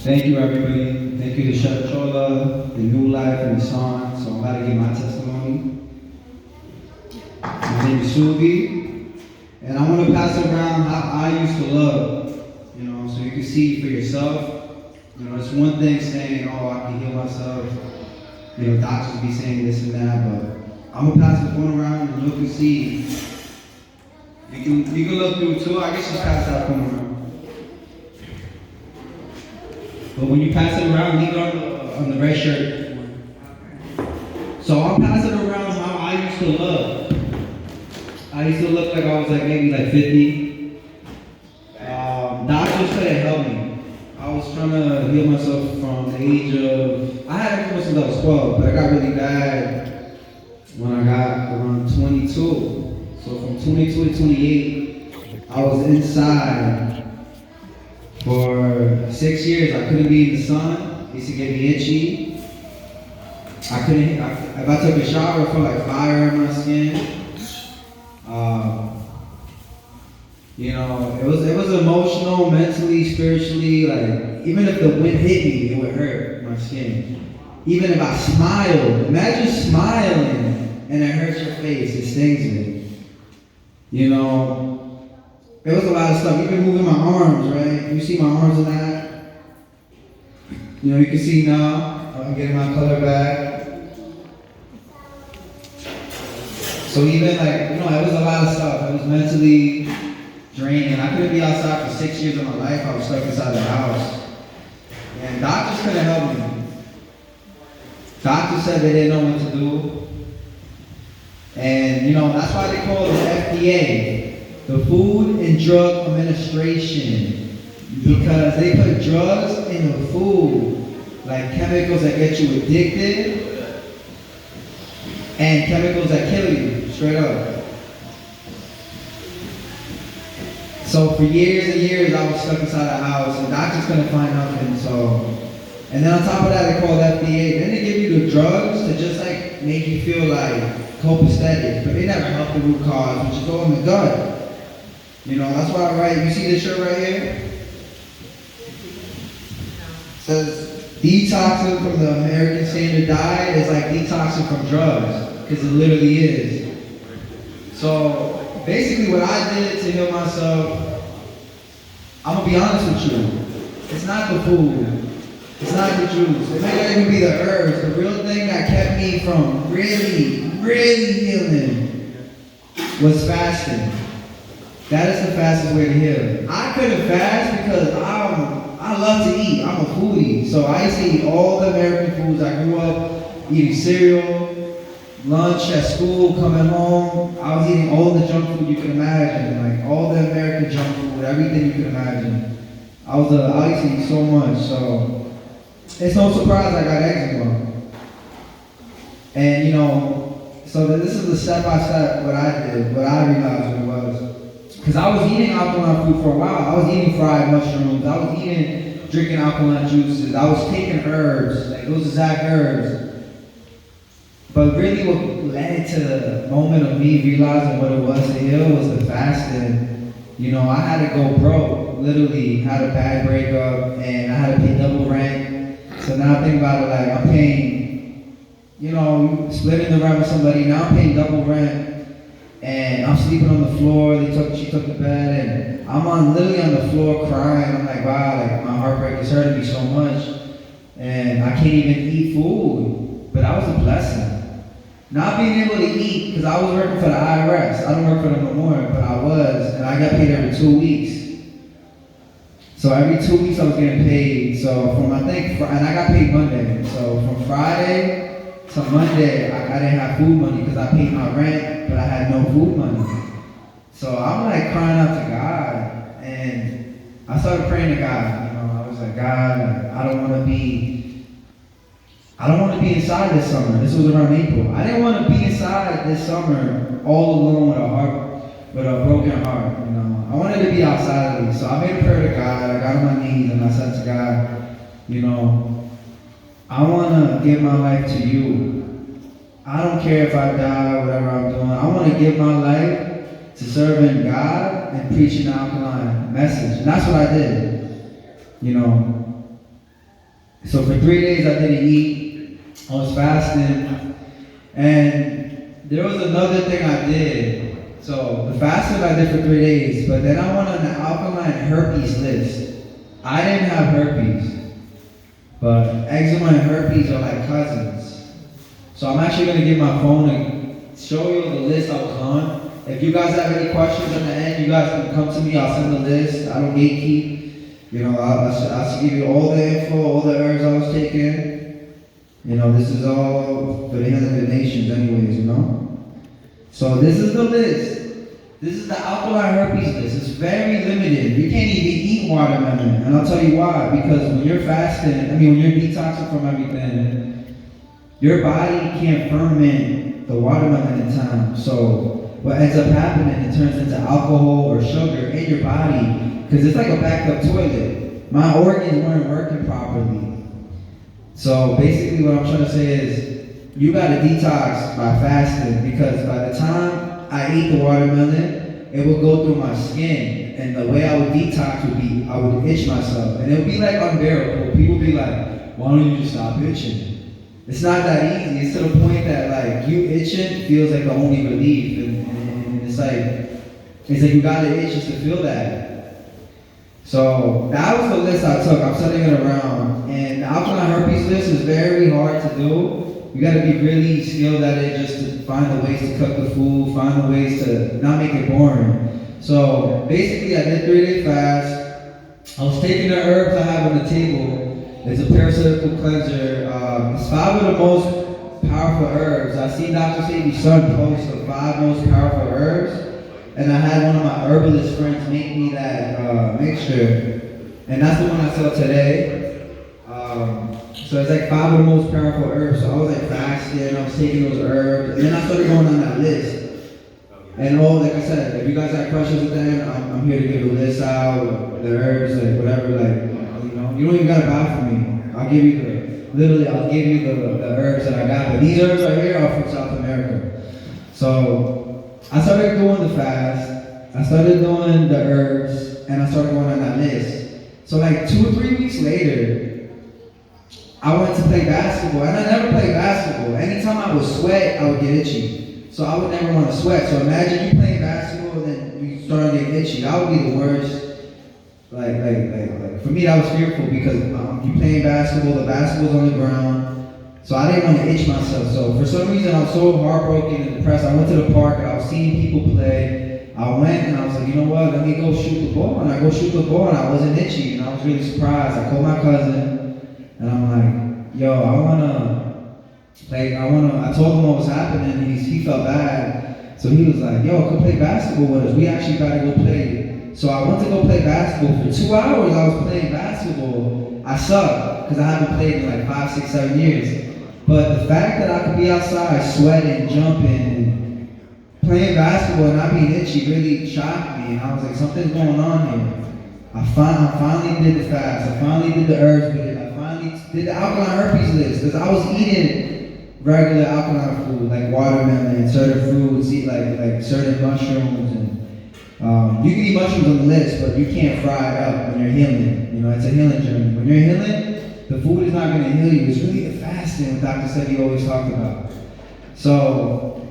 Thank you, everybody. Thank you to Chef Chola, the New Life, and the song. So I'm about to give my testimony. My name is Sugi, and I want to pass around how I used to love, so you can see for yourself. It's one thing saying, oh, I can heal myself. Doctors be saying this and that, but I'm going to pass the phone around and you can see. You can look through too. I guess just pass that phone around. But when you pass it around, leave it on the red shirt. So I'm passing around how I used to look. I used to look like I was maybe 50. Doctors couldn't help me. I was trying to heal myself from the age of, I had it since I was 12, but I got really bad when I got around 22. So from 22 to 28, I was inside for 6 years. I couldn't be in the sun. It used to get me itchy. If I took a shower, I felt like fire in my skin. It was emotional, mentally, spiritually. Even if the wind hit me, it would hurt my skin. Even if I smiled, imagine smiling and it hurts your face. It stings me. There was a lot of stuff. Even moving my arms, right? You see my arms in that? You can see now. I'm getting my color back. So even it was a lot of stuff. It was mentally draining. I couldn't be outside for 6 years of my life. I was stuck inside the house. And doctors couldn't help me. Doctors said they didn't know what to do. And that's why they call it the FDA, the Food and Drug Administration. Because they put drugs in the food, like chemicals that get you addicted and chemicals that kill you, straight up. So for years and years, I was stuck inside the house, and doctors couldn't find nothing. And then on top of that, they call it FDA. Then they give you the drugs to just make you feel copacetic, but they never help the root cause, which is all in the gut. That's why I write. You see this shirt right here? It says detoxing from the American Standard Diet is like detoxing from drugs, because it literally is. So basically what I did to heal myself, I'm going to be honest with you, it's not the food, it's not the juice, it may not even be the herbs. The real thing that kept me from really, really healing was fasting. That is the fastest way to heal. I couldn't fast because I love to eat. I'm a foodie. So I used to eat all the American foods. I grew up eating cereal, lunch at school, coming home. I was eating all the junk food you can imagine, all the American junk food, everything you can imagine. I used to eat so much. So it's no surprise I got eczema. And so this is the step-by-step what I did, what I realized what it was. Because I was eating alkaline food for a while. I was eating fried mushrooms. I was drinking alkaline juices. I was taking herbs, those exact herbs. But really what led to the moment of me realizing what it was to heal was the fasting. I had to go broke. Literally had a bad breakup and I had to pay double rent. So now think about it, I'm paying, splitting the rent with somebody. Now I'm paying double rent. And I'm sleeping on the floor. She took the bed, and I'm literally on the floor crying. I'm like, wow, my heartbreak is hurting me so much, and I can't even eat food. But that was a blessing. Not being able to eat, because I was working for the IRS. I don't work for them no more, but I was, and I got paid every 2 weeks. So every 2 weeks I was getting paid. So and I got paid Monday. So from Friday to Monday, I didn't have food money because I paid my rent, but I had no food money. So I'm crying out to God, and I started praying to God. I was like, God, I don't want to be inside this summer. This was around April. I didn't want to be inside this summer all alone with a broken heart. I wanted to be outside of it. So I made a prayer to God. I got on my knees and I said to God, I want to give my life to you. I don't care if I die, whatever I'm doing. I want to give my life to serving God and preaching the Akalain message. And that's what I did. So for 3 days I didn't eat. I was fasting. And there was another thing I did. So the fasting I did for 3 days, but then I went on the Alkaline herpes list. I didn't have herpes, but eczema and herpes are like cousins. So I'm actually gonna get my phone and show you the list I was on. If you guys have any questions at the end, you guys can come to me. I'll send the list. I don't gatekeep. You know, I'll give you all the info, all the herbs I was taking. You know, this is all for the healing of the nations anyways, you know? So this is the list. This is the alkaline herpes list. It's very limited. You can't even eat watermelon. And I'll tell you why. Because when you're fasting, when you're detoxing from everything, your body can't ferment the watermelon in time. So what ends up happening, it turns into alcohol or sugar in your body. Because it's like a backup toilet. My organs weren't working properly. So basically what I'm trying to say is, you gotta detox by fasting, because by the time I ate the watermelon, it would go through my skin, and the way I would detox would be, I would itch myself, and it would be like unbearable. People would be like, why don't you just stop itching? It's not that easy. It's to the point that like you itching feels like the only relief, and it's like you gotta itch just to feel that. So that was the list I took. I'm sending it around, and the alkaline herpes list is very hard to do. You got to be really skilled at it, just to find the ways to cook the food, find the ways to not make it boring. So basically, I did 3-day fast. I was taking the herbs I have on the table. It's a parasitical cleanser. It's 5 of the most powerful herbs. I see Dr. Sadie's son post the 5 most powerful herbs. And I had one of my herbalist friends make me that mixture, and that's the one I sell today. So it's like 5 of the most powerful herbs. So I was like fasting, I was taking those herbs, and then I started going on that list. And like I said, if you guys have questions with that, I'm here to give the list out, the herbs, like whatever, like you don't even gotta buy from me. I'll give you I'll give you the herbs that I got. But these herbs right here are from South America. So I started doing the fast, I started doing the herbs, and I started going on that list. So like 2 or 3 weeks later, I went to play basketball, and I never played basketball. Anytime I would sweat, I would get itchy. So I would never want to sweat. So imagine you playing basketball and then you start getting itchy. That would be the worst. Like for me, that was fearful, because you playing basketball, the basketball's on the ground. So I didn't want to itch myself. So for some reason, I was so heartbroken and depressed. I went to the park and I was seeing people play. I went and I was like, you know what? Let me go shoot the ball. And I go shoot the ball and I wasn't itchy, and I was really surprised. I called my cousin and I'm like, yo, I told him what was happening, and he felt bad. So he was like, yo, come play basketball with us. We actually gotta go play. So I went to go play basketball. For 2 hours I was playing basketball. I sucked, because I haven't played in like 5, 6, 7 years. But the fact that I could be outside sweating, jumping, and playing basketball and not being itchy really shocked me. And I was like, something's going on here. I finally did the fast. I finally did the herbs with it. I finally did the alkaline herpes list, because I was eating regular alkaline food like watermelon and certain fruits, eat like certain mushrooms, and you can eat mushrooms on the list, but you can't fry it up when you're healing. You know, it's a healing journey. When you're healing, the food is not going to heal you. It's really the fasting what Dr. Sebi always talked about. So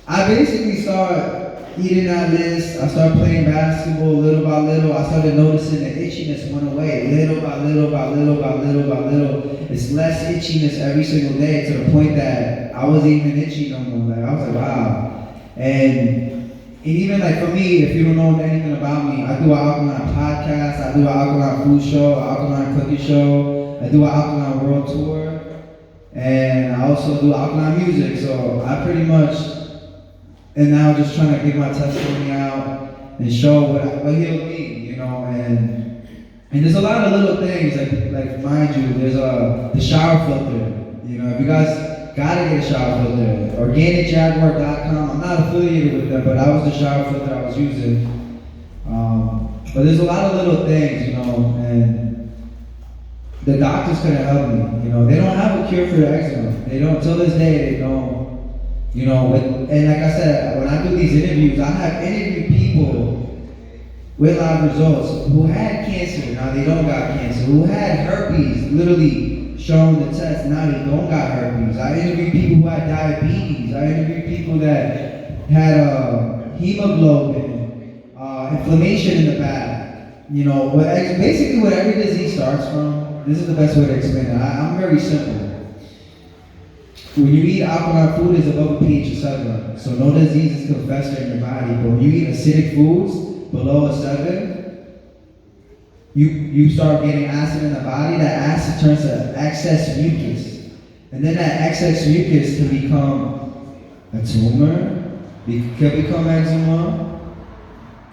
I basically started eating that list. I started playing basketball little by little. I started noticing the itchiness went away little by little by little by little by little. It's less itchiness every single day, to the point that I wasn't even itchy no more. Like I was like, wow. And even like for me, if you don't know anything about me, I do an alkaline podcast, I do an alkaline food show, an alkaline cookie show, I do an alkaline world tour, and I also do alkaline music. So I pretty much am now just trying to give my testimony out and show what healed me, you know. And there's a lot of little things, like mind you, there's the shower filter. You know, if you guys gotta get a shower filter, organicjaguar.com. I'm not affiliated with them, but that was the shower filter I was using. But there's a lot of little things, you know, and the doctors couldn't help me. You know, they don't have a cure for the eczema. They don't, till this day, they don't. You know, and like I said, when I do these interviews, I have interviewed people with live results, who had cancer, now they don't got cancer, who had herpes, literally shown the test, now they don't got herpes. I interviewed people who had diabetes. I interviewed people that had hemoglobin, inflammation in the back. You know, basically what every disease starts from, this is the best way to explain it. I'm very simple. When you eat alkaline food, it's above a pH of 7. So no diseases can fester in your body. But when you eat acidic foods below a 7, you start getting acid in the body. That acid turns to excess mucus. And then that excess mucus can become a tumor, it can become eczema.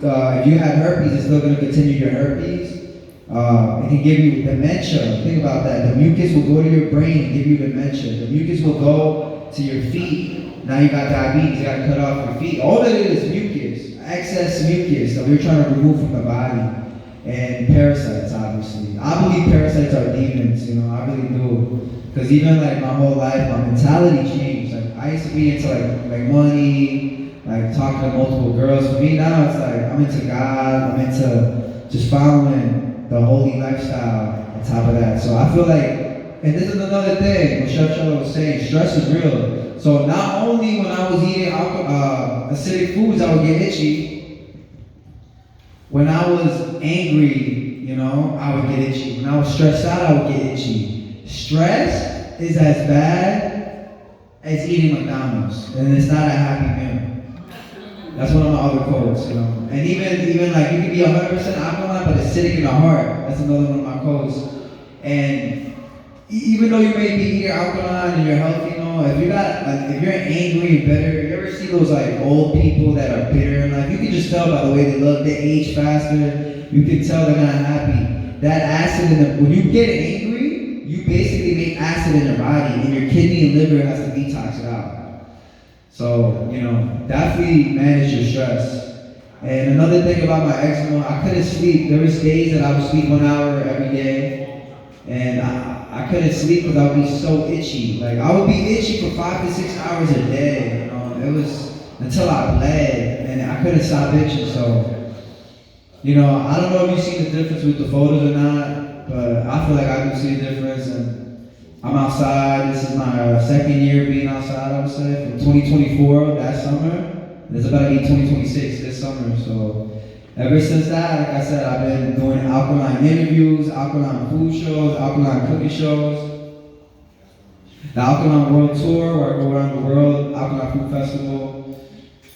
If you have herpes, it's still going to continue your herpes. It can give you dementia. Think about that. The mucus will go to your brain and give you dementia. The mucus will go to your feet. Now you got diabetes, you got to cut off your feet. All that it is mucus, excess mucus that we're trying to remove from the body. And parasites, obviously. I believe parasites are demons, you know, I really do. Because even like my whole life, my mentality changed. Like I used to be into like money, like talking to multiple girls. For me now, it's like I'm into God, I'm into just following the holy lifestyle on top of that. So I feel like, and this is another thing, what Chef Chella was saying, stress is real. So not only when I was eating acidic foods, I would get itchy. When I was angry, you know, I would get itchy. When I was stressed out, I would get itchy. Stress is as bad as eating McDonald's, and it's not a happy meal. That's one of my other quotes, you know. And even like you can be 100% alkaline, but acidic in the heart. That's another one of my quotes. And even though you may be eating alkaline and you're healthy, you know, if you're angry and bitter, you ever see those like old people that are bitter in life? You can just tell by the way they look. They age faster. You can tell they're not happy. That acid when you get angry, you basically make acid in your body, and your kidney and liver has to detox it out. So, you know, definitely manage your stress. And another thing about my eczema, I couldn't sleep. There was days that I would sleep 1 hour every day, and I couldn't sleep because I would be so itchy. Like, I would be itchy for 5 to 6 hours a day, you know. It was until I bled, and I couldn't stop itching. So, you know, I don't know if you've seen the difference with the photos or not, but I feel like I do see a difference. And I'm outside. This is my second year being outside, I would say, from 2024, that summer. It's about to be 2026 this summer. So ever since that, like I said, I've been doing alkaline interviews, alkaline food shows, alkaline cooking shows. The Alkaline World Tour, where I go around the world, Alkaline Food Festival.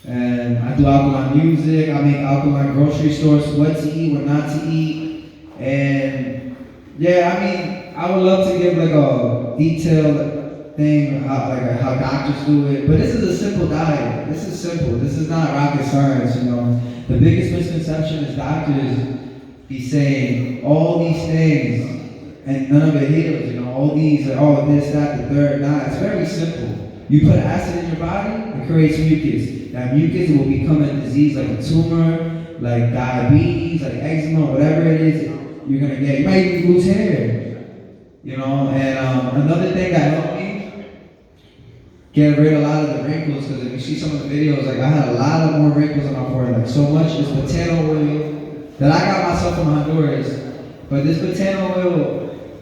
And I do alkaline music. I make alkaline grocery stores, what to eat, what not to eat. And yeah, I mean, I would love to give like a detailed thing how doctors do it, but this is a simple diet. This is simple. This is not rocket science, you know. The biggest misconception is doctors be saying all these things and none of it heals, you know. All these, this, that, the third. Nah, it's very simple. You put acid in your body, it creates mucus. That mucus will become a disease like a tumor, like diabetes, like eczema, whatever it is, you're gonna get. You might even lose hair. You know, and another thing that helped me get rid of a lot of the wrinkles, because if you see some of the videos, like I had a lot of more wrinkles on my forehead, like so much is potato oil that I got myself from Honduras. But this potato oil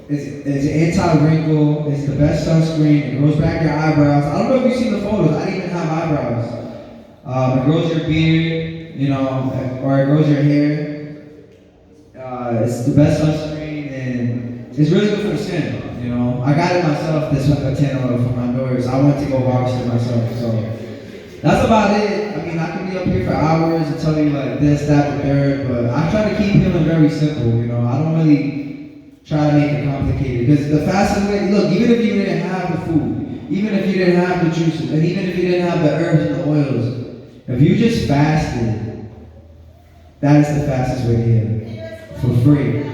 is anti-wrinkle, it's the best sunscreen, it grows back your eyebrows. I don't know if you've seen the photos, I didn't even have eyebrows. It grows your beard, you know, or it grows your hair. It's the best sunscreen, and it's really good for the skin, you know. I got it myself, this potato oil from Honduras. I went to go harvest it myself, so that's about it. I mean, I can be up here for hours and tell you like this, that, the third, but I try to keep healing very simple, you know. I don't really try to make it complicated, because the fastest way, look, even if you didn't have the food, even if you didn't have the juices, and even if you didn't have the herbs and the oils, if you just fasted, that is the fastest way to heal. For free.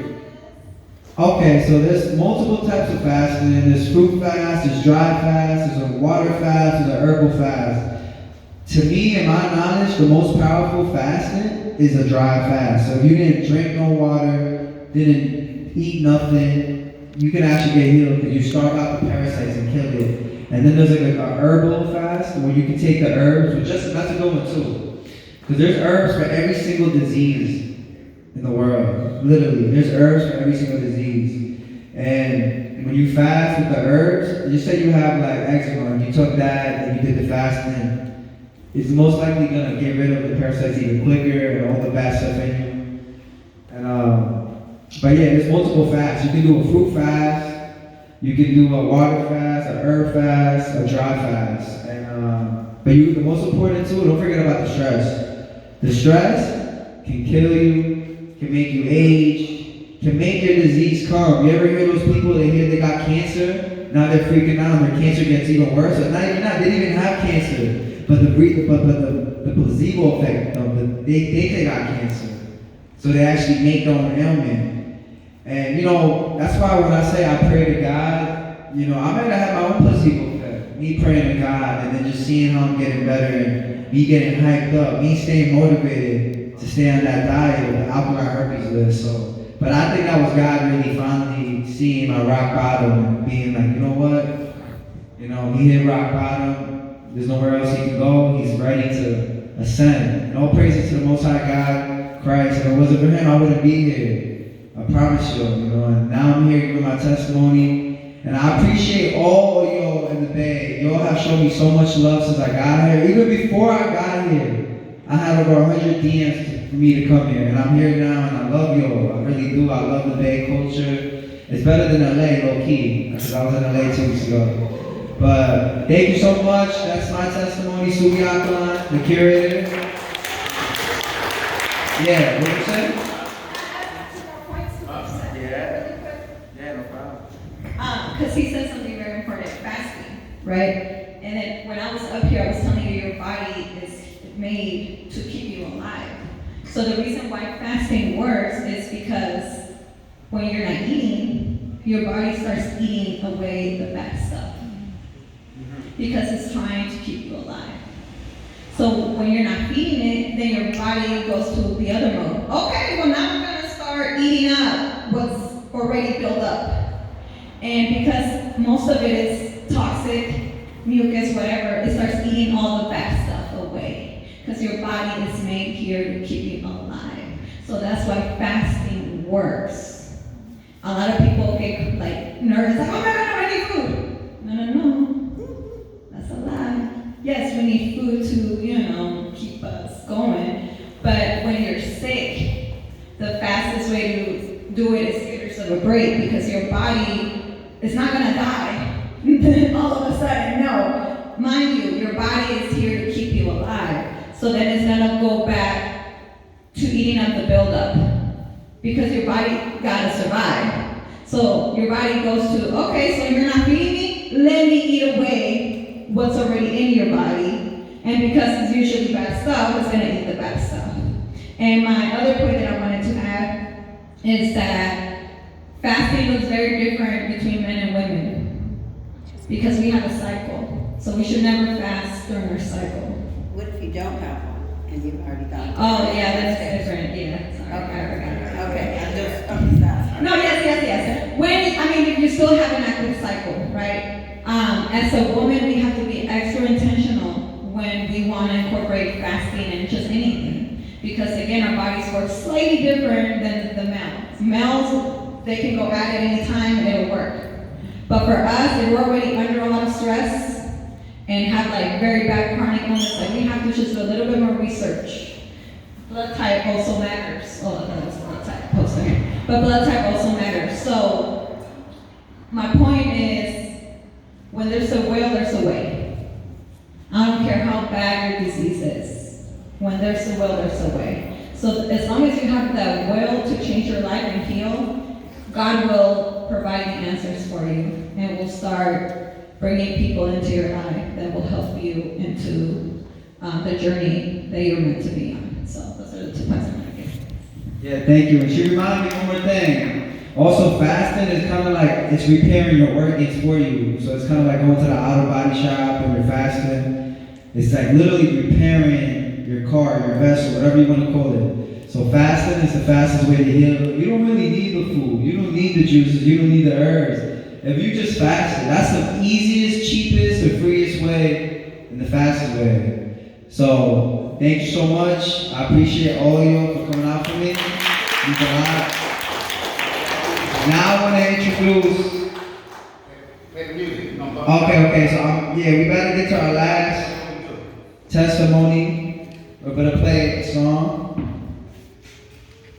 Okay, so there's multiple types of fasting. There's fruit fast, there's dry fast, there's a water fast, there's a herbal fast. To me, in my knowledge, the most powerful fasting is a dry fast. So if you didn't drink no water, didn't eat nothing, you can actually get healed because you starve out the parasites and kill it. And then there's like a herbal fast where you can take the herbs, which that's a good one too. Because there's herbs for every single disease in the world. Literally, there's herbs for every single disease. And when you fast with the herbs, just say you have like eczema, you took that and you did the fasting, it's most likely gonna get rid of the parasites even quicker and all the bad stuff in you. But yeah, there's multiple fasts. You can do a fruit fast, you can do a water fast, a herb fast, a dry fast. But the most important too, don't forget about the stress. The stress can kill you, can make you age, can make your disease come. You ever hear those people, they hear they got cancer, now they're freaking out and their cancer gets even worse? Or not even that, they didn't even have cancer. But the placebo effect, they think they got cancer. So they actually make their own ailment. And that's why when I say I pray to God, I might have had my own placebo effect. Me praying to God and then just seeing how I'm getting better and me getting hyped up, me staying motivated to stay on that diet of the alkaline herpes list. But I think that was God really finally seeing my rock bottom and being like, you know what? He hit rock bottom. There's nowhere else he can go. He's ready to ascend. And all praises to the Most High God, Christ. If it wasn't for him, I wouldn't be here. I promise you, and now I'm here giving my testimony. And I appreciate all of y'all in the Bay. Y'all have shown me so much love since I got here. Even before I got here, I had over 100 DMs for me to come here. And I'm here now, and I love y'all. I really do. I love the Bay culture. It's better than LA, low key, because I was in LA 2 weeks ago. But thank you so much. That's my testimony. Sugi Akalain, the curator. Yeah, what did you say? Because he said something very important, fasting, right? And then when I was up here, I was telling you your body is made to keep you alive. So the reason why fasting works is because when you're not eating, your body starts eating away the bad stuff. Because it's trying to keep you alive. So when you're not feeding it, then your body goes to the other mode. Okay, well now we're going to start eating up what's already built up. And because most of it is toxic, mucus, whatever, it starts eating all the bad stuff away. Because your body is made here to keep you alive. So that's why fasting works. A lot of people get like nervous, like, oh my God, I need food. No. That's a lie. Yes, we need food to, keep us going. But when you're sick, the fastest way to do it is give yourself a break because your body is not going to die all of a sudden. No. Mind you, your body is here to keep you alive. So then it's going to go back to eating up the buildup because your body got to survive. So your body goes to, okay, so you're not feeding me? Let me eat away what's already in your body. And because it's usually bad stuff, it's going to eat the bad stuff. And my other point that I wanted to add is that fasting looks very different between men and women because we have a cycle. So we should never fast during our cycle. What if you don't have one and you've already got it? Oh, yeah, that's different. Yeah, sorry. Okay, I just understand. No, yes. If you still have an active cycle, right? As a woman, we have to be extra intentional when we want to incorporate fasting and just anything. Because again, our bodies work slightly different than the males. Males, they can go at it any time and it'll work. But for us, if we're already under a lot of stress and have like very bad chronic illness, like we have to just do a little bit more research. Blood type also matters. Oh, that was blood type poster. But blood type also matters. So my point is, when there's a will, there's a way. I don't care how bad your disease is. When there's a will, there's a way. So as long as you have that will to change your life and heal, God will provide the answers for you and will start bringing people into your life that will help you into the journey that you're meant to be on. So those are the 2 points I'm going to give. Yeah, thank you. And she reminded me one more thing. Also, fasting is kind of like, it's repairing your organs for you. So it's kind of like going to the auto body shop and you're fasting. It's like literally repairing your car, your vessel, whatever you want to call it. So fasting is the fastest way to heal. You don't really need the food. You don't need the juices. You don't need the herbs. If you just fast, that's the easiest, cheapest, the freest way, and the fastest way. So thank you so much. I appreciate all of you for coming out for me. Speak a lot. Now I want to introduce. Play the music. No, Okay. So yeah, we better get to our last testimony. We're gonna play